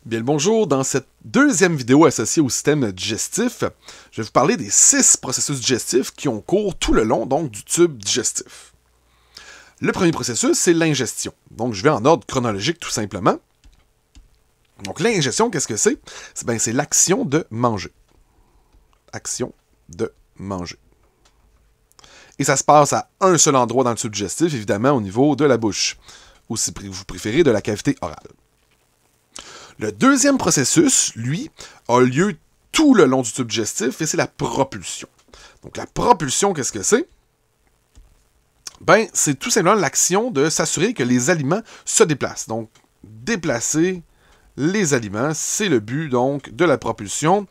Bien le bonjour, dans cette deuxième vidéo associée au système digestif, je vais vous parler des 6 processus digestifs qui ont cours tout le long donc, du tube digestif. Le premier processus, c'est l'ingestion. Donc je vais en ordre chronologique tout simplement. Donc l'ingestion, qu'est-ce que c'est? C'est l'action de manger. Action de manger. Et ça se passe à un seul endroit dans le tube digestif, évidemment au niveau de la bouche, ou si vous préférez de la cavité orale. Le deuxième processus, lui, a lieu tout le long du tube digestif et c'est la propulsion. Donc la propulsion, qu'est-ce que c'est? C'est tout simplement l'action de s'assurer que les aliments se déplacent. Donc, déplacer les aliments, c'est le but donc de la propulsion.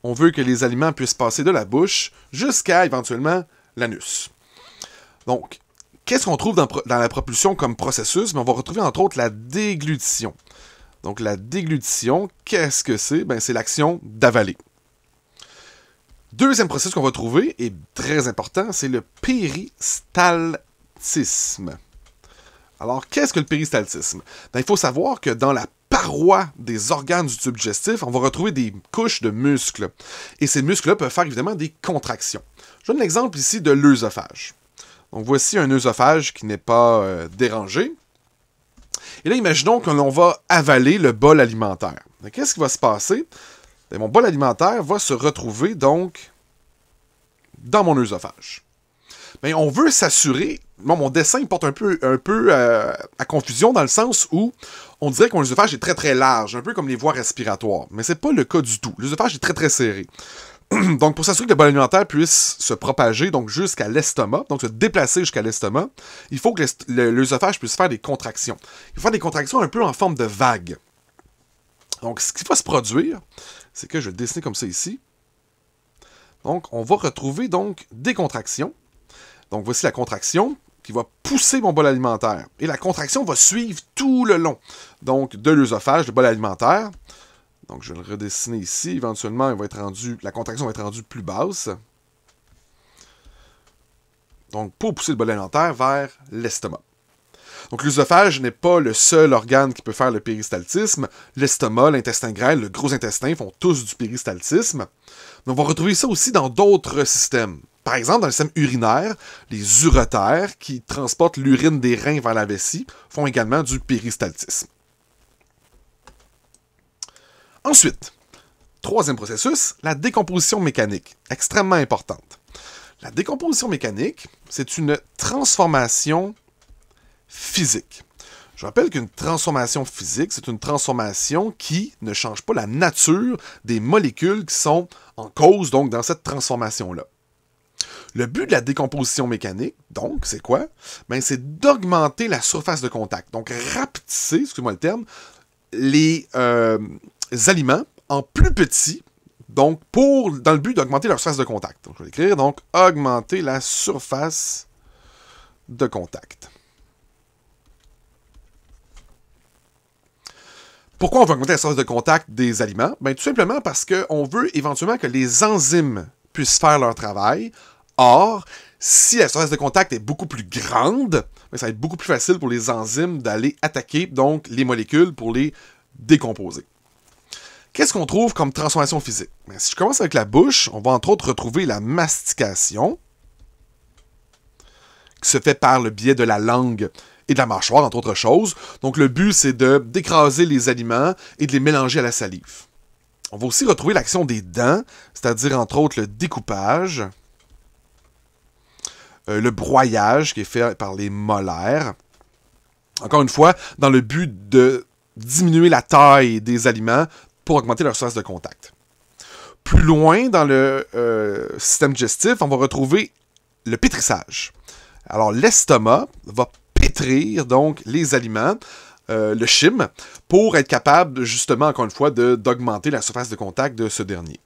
On veut que les aliments puissent passer de la bouche jusqu'à éventuellement l'anus. Donc, qu'est-ce qu'on trouve dans la propulsion comme processus? On va retrouver entre autres la déglutition. Donc, la déglutition, qu'est-ce que c'est? C'est l'action d'avaler. Deuxième processus qu'on va trouver, et très important, c'est le péristaltisme. Alors, qu'est-ce que le péristaltisme? Il faut savoir que dans la paroi des organes du tube digestif, on va retrouver des couches de muscles. Et ces muscles-là peuvent faire évidemment des contractions. Je donne l'exemple ici de l'œsophage. Donc, voici un œsophage qui n'est pas dérangé. Et là, imaginons que l'on va avaler le bol alimentaire. Qu'est-ce qui va se passer? Mon bol alimentaire va se retrouver donc dans mon œsophage. On veut s'assurer... mon dessin il porte un peu à confusion dans le sens où on dirait que mon œsophage est très très large, un peu comme les voies respiratoires. Mais c'est pas le cas du tout. L'œsophage est très très serré. Donc, pour s'assurer que le bol alimentaire puisse se propager donc jusqu'à l'estomac, donc se déplacer jusqu'à l'estomac, il faut que l'œsophage puisse faire des contractions. Il faut faire des contractions un peu en forme de vague. Donc, ce qui va se produire, c'est que je vais le dessiner comme ça ici. Donc, on va retrouver donc des contractions. Donc, voici la contraction qui va pousser mon bol alimentaire. Et la contraction va suivre tout le long. Donc, de l'œsophage, le bol alimentaire. Donc, je vais le redessiner ici. Éventuellement, la contraction va être rendue plus basse. Donc, pour pousser le bol alimentaire vers l'estomac. Donc, l'œsophage n'est pas le seul organe qui peut faire le péristaltisme. L'estomac, l'intestin grêle, le gros intestin font tous du péristaltisme. Mais on va retrouver ça aussi dans d'autres systèmes. Par exemple, dans le système urinaire, les uretères, qui transportent l'urine des reins vers la vessie, font également du péristaltisme. Ensuite, troisième processus, la décomposition mécanique, extrêmement importante. La décomposition mécanique, c'est une transformation physique. Je rappelle qu'une transformation physique, c'est une transformation qui ne change pas la nature des molécules qui sont en cause donc dans cette transformation-là. Le but de la décomposition mécanique, donc, c'est quoi? C'est d'augmenter la surface de contact. Donc, rapetisser, excusez-moi le terme, les aliments en plus petits, donc dans le but d'augmenter leur surface de contact. Donc, je vais l'écrire, donc, augmenter la surface de contact. Pourquoi on veut augmenter la surface de contact des aliments? Tout simplement parce qu'on veut éventuellement que les enzymes puissent faire leur travail. Or, si la surface de contact est beaucoup plus grande, ça va être beaucoup plus facile pour les enzymes d'aller attaquer donc les molécules pour les décomposer. Qu'est-ce qu'on trouve comme transformation physique? Si je commence avec la bouche, on va entre autres retrouver la mastication, qui se fait par le biais de la langue et de la mâchoire, entre autres choses. Donc le but, c'est d'écraser les aliments et de les mélanger à la salive. On va aussi retrouver l'action des dents, c'est-à-dire entre autres le découpage, le broyage qui est fait par les molaires. Encore une fois, dans le but de diminuer la taille des aliments pour augmenter leur surface de contact. Plus loin dans le système digestif, on va retrouver le pétrissage. Alors, l'estomac va pétrir donc les aliments, le chyme, pour être capable, justement, encore une fois, d'augmenter la surface de contact de ce dernier.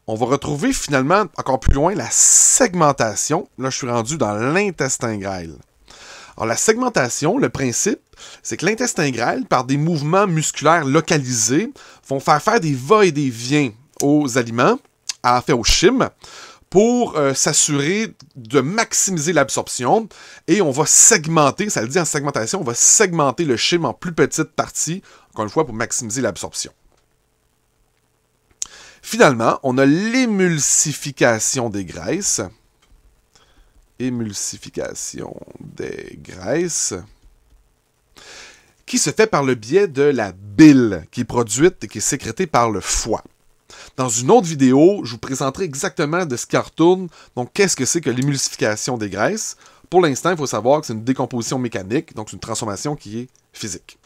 On va retrouver finalement, encore plus loin, la segmentation. Là, je suis rendu dans l'intestin grêle. Alors, la segmentation, le principe, c'est que l'intestin grêle, par des mouvements musculaires localisés, vont faire des va et des viens aux aliments, au chyme, pour s'assurer de maximiser l'absorption. Et on va segmenter, ça le dit en segmentation, on va segmenter le chyme en plus petites parties, Encore une fois, pour maximiser l'absorption. Finalement, on a l'émulsification des graisses. Émulsification des graisses. Qui se fait par le biais de la bile, qui est produite et qui est sécrétée par le foie. Dans une autre vidéo, je vous présenterai exactement de ce qui en retourne. Donc, qu'est-ce que c'est que l'émulsification des graisses? Pour l'instant, il faut savoir que c'est une décomposition mécanique, donc c'est une transformation qui est physique.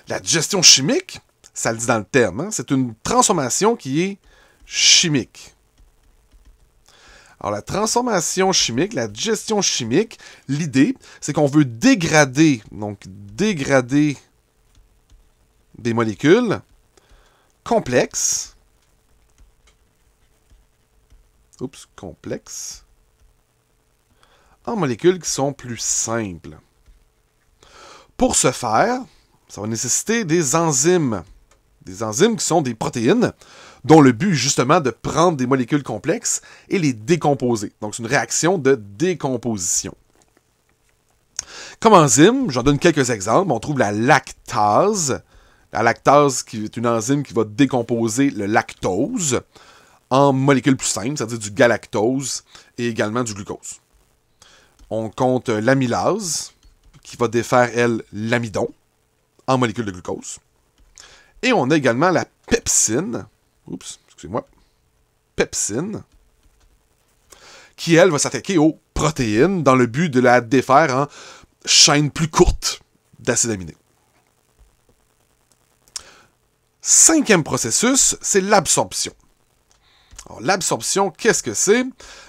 La digestion chimique, ça le dit dans le terme, hein, c'est une transformation qui est chimique. Alors, la transformation chimique, la digestion chimique, l'idée, c'est qu'on veut dégrader des molécules complexes, en molécules qui sont plus simples. Pour ce faire, ça va nécessiter des enzymes qui sont des protéines, dont le but est justement de prendre des molécules complexes et les décomposer. Donc, c'est une réaction de décomposition. Comme enzyme, j'en donne quelques exemples. On trouve la lactase. La lactase, qui est une enzyme qui va décomposer le lactose en molécules plus simples, c'est-à-dire du galactose et également du glucose. On compte l'amylase, qui va défaire, elle, l'amidon en molécules de glucose. Et on a également la pepsine, pepsine, qui, elle, va s'attaquer aux protéines dans le but de la défaire en chaîne plus courte d'acides aminés. Cinquième processus, c'est l'absorption. Alors, l'absorption, qu'est-ce que c'est?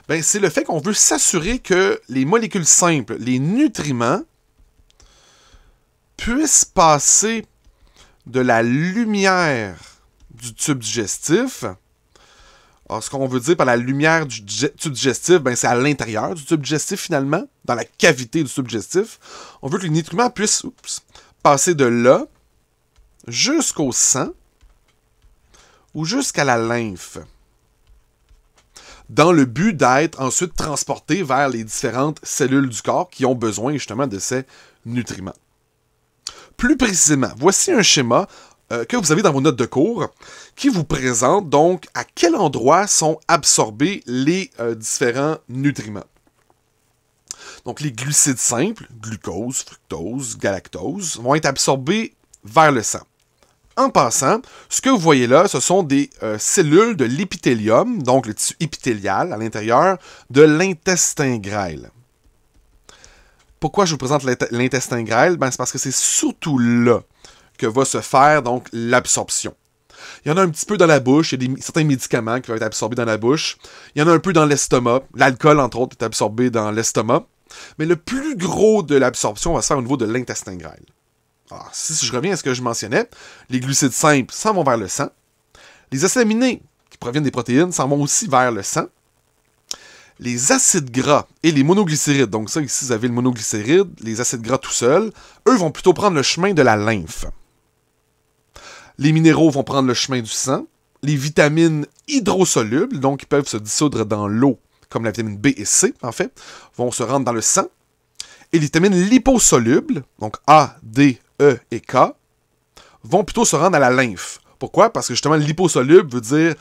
Ben, c'est le fait qu'on veut s'assurer que les molécules simples, les nutriments, puissent passer de la lumière du tube digestif. Alors, ce qu'on veut dire par la lumière du tube digestif, ben, c'est à l'intérieur du tube digestif, finalement, dans la cavité du tube digestif. On veut que les nutriments puissent passer de là jusqu'au sang ou jusqu'à la lymphe, dans le but d'être ensuite transportés vers les différentes cellules du corps qui ont besoin justement de ces nutriments. Plus précisément, voici un schéma que vous avez dans vos notes de cours qui vous présente donc à quel endroit sont absorbés les différents nutriments. Donc les glucides simples, glucose, fructose, galactose, vont être absorbés vers le sang. En passant, ce que vous voyez là, ce sont des cellules de l'épithélium, donc le tissu épithélial à l'intérieur de l'intestin grêle. Pourquoi je vous présente l'intestin grêle? Ben, c'est parce que c'est surtout là que va se faire donc l'absorption. Il y en a un petit peu dans la bouche, il y a certains médicaments qui vont être absorbés dans la bouche. Il y en a un peu dans l'estomac. L'alcool, entre autres, est absorbé dans l'estomac. Mais le plus gros de l'absorption va se faire au niveau de l'intestin grêle. Alors, si je reviens à ce que je mentionnais, les glucides simples s'en vont vers le sang. Les acides aminés, qui proviennent des protéines, s'en vont aussi vers le sang. Les acides gras et les monoglycérides, donc ça ici vous avez le monoglycéride, les acides gras tout seuls, eux vont plutôt prendre le chemin de la lymphe. Les minéraux vont prendre le chemin du sang. Les vitamines hydrosolubles, donc qui peuvent se dissoudre dans l'eau, comme la vitamine B et C en fait, vont se rendre dans le sang. Et les vitamines liposolubles, donc A, D, E et K, vont plutôt se rendre à la lymphe. Pourquoi? Parce que justement, liposoluble veut dire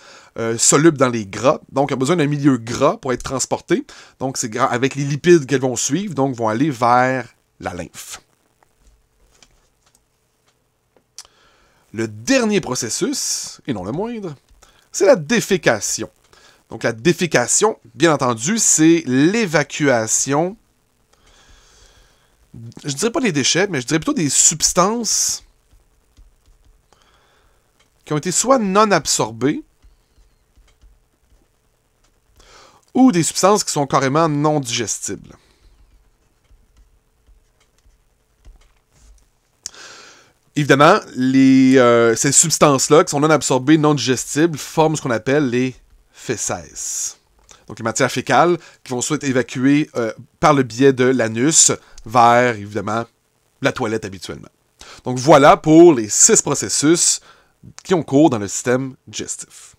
soluble dans les gras. Donc, il a besoin d'un milieu gras pour être transporté. Donc, c'est avec les lipides qu'elles vont suivre, donc vont aller vers la lymphe. Le dernier processus, et non le moindre, c'est la défécation. Donc, la défécation, bien entendu, c'est l'évacuation. Je dirais pas des déchets, mais je dirais plutôt des substances qui ont été soit non absorbées ou des substances qui sont carrément non digestibles. Évidemment, ces substances-là, qui sont non absorbées, non digestibles, forment ce qu'on appelle les fèces. Donc les matières fécales qui vont soit être évacuées par le biais de l'anus vers, évidemment, la toilette habituellement. Donc voilà pour les 6 processus qui ont cours dans le système digestif.